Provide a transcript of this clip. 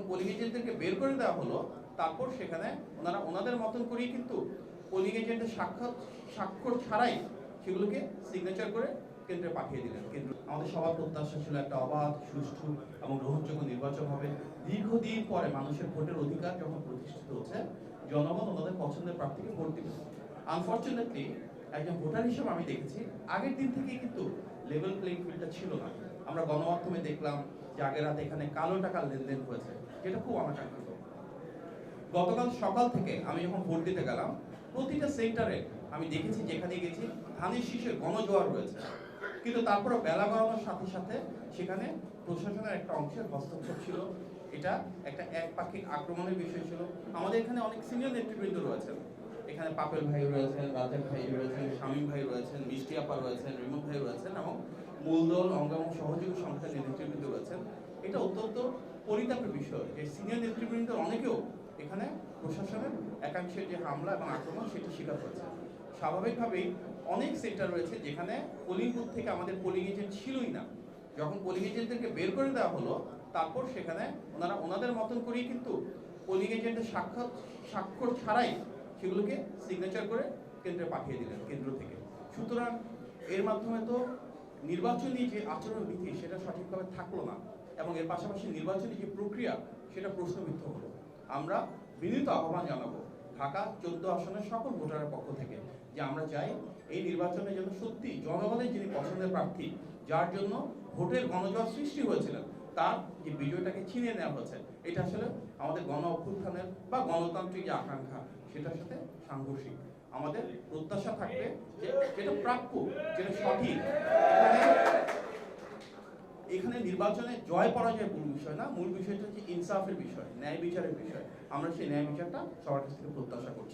Polling এজেন্টদেরকে বের করে দেওয়া হলো, তারপর সেখানে ওনারা ওনাদের মতন করেই কিন্তু পোলিং এজেন্টের স্বাক্ষর ছাড়াই সেগুলোকে সিগনেচার করে কেন্দ্রে পাঠিয়ে দিলেন। কেন্দ্র আমাদের সবার প্রত্যাশা ছিল একটা অবাধ, সুষ্ঠু এবং গ্রহণযোগ্য নির্বাচন হবে। দীর্ঘদিন পরে মানুষের ভোটের অধিকার যখন প্রতিষ্ঠিত হচ্ছে, জনগণ ওনাদের পছন্দের প্রার্থীকে ভোট দিবে। আনফরচুনেটলি একজন ভোটার হিসেবে আমি দেখেছি আগের দিন থেকেই কিন্তু লেভেল প্লেইং ফিল্ডটা ছিল না। আমরা গণমাধ্যমে দেখলাম যে আগের রাতে এখানে কালো টাকার লেনদেন হয়েছে, যেটা খুব অনাকাঙ্ক্ষিত। গতকাল সকাল থেকে আমি যখন ভোট দিতে গেলাম, প্রতিটা সেন্টারে আমি দেখেছি, যেখানে গেছি ধানের শীষের গণজোয়ার রয়েছে, কিন্তু তারপরে বেলা গড়ানোর সাথে সাথে সেখানে প্রশাসনের একটা অংশের হস্তক্ষেপ ছিল। এটা একটা একপাক্ষিক আক্রমণের বিষয় ছিল। আমাদের এখানে অনেক সিনিয়র নেতৃবৃন্দ রয়েছেন, এখানে পাপেল ভাই রয়েছেন, রাজেক ভাই রয়েছেন, শামীম ভাই রয়েছেন, মিষ্টি আপা রয়েছেন, রিমন ভাই রয়েছেন এবং মূলদল অঙ্গ এবং সহযোগী সংস্থার নেতৃবৃন্দ রয়েছেন। এটা অত্যন্ত পরিতাপের বিষয় যে সিনিয়র নেতৃবৃন্দ অনেকেও এখানে প্রশাসনের একাংশের যে হামলা এবং আক্রমণ সেটি স্বীকার করেছে। স্বাভাবিকভাবেই অনেক সেন্টার রয়েছে যেখানে পোলিং বুথ থেকে আমাদের পোলিং এজেন্ট ছিলই না। যখন পোলিং এজেন্টদেরকে বের করে দেওয়া হলো, তারপর সেখানে ওনারা ওনাদের মতন করেই কিন্তু পোলিং এজেন্টের স্বাক্ষর ছাড়াই সেগুলোকে সিগনেচার করে কেন্দ্রে পাঠিয়ে দিলেন কেন্দ্র থেকে। সুতরাং এর মাধ্যমে তো নির্বাচনী যে আচরণবিধি সেটা সঠিকভাবে থাকলো না এবং এর পাশাপাশি নির্বাচনী যে প্রক্রিয়া সেটা প্রশ্নবিদ্ধ হলো। আমরা বিনীত আহ্বান জানাবো ঢাকা 14 আসনের সকল ভোটারের পক্ষ থেকে যে আমরা চাই এই নির্বাচনে যেন সত্যি জনগণের যিনি পছন্দের প্রার্থী, যার জন্য ভোটের গণজোয়ার সৃষ্টি হয়েছিলেন, তার যে বিজয়টাকে ছিনিয়ে নেওয়া হয়েছে, এটা আসলে আমাদের গণ অভ্যুত্থানের বা গণতান্ত্রিক যে আকাঙ্ক্ষা সেটার সাথে সাংঘর্ষিক। আমাদের প্রত্যাশা থাকবে যে যেটা প্রাপ্য, যেটা সঠিক। এখানে নির্বাচনে জয় পরাজয় মূল বিষয় না, মূল বিষয়টা হচ্ছে ইনসাফের বিষয়, ন্যায় বিচারের বিষয়। আমরা সেই ন্যায় বিচারটা সবার কাছ থেকে প্রত্যাশা করছি।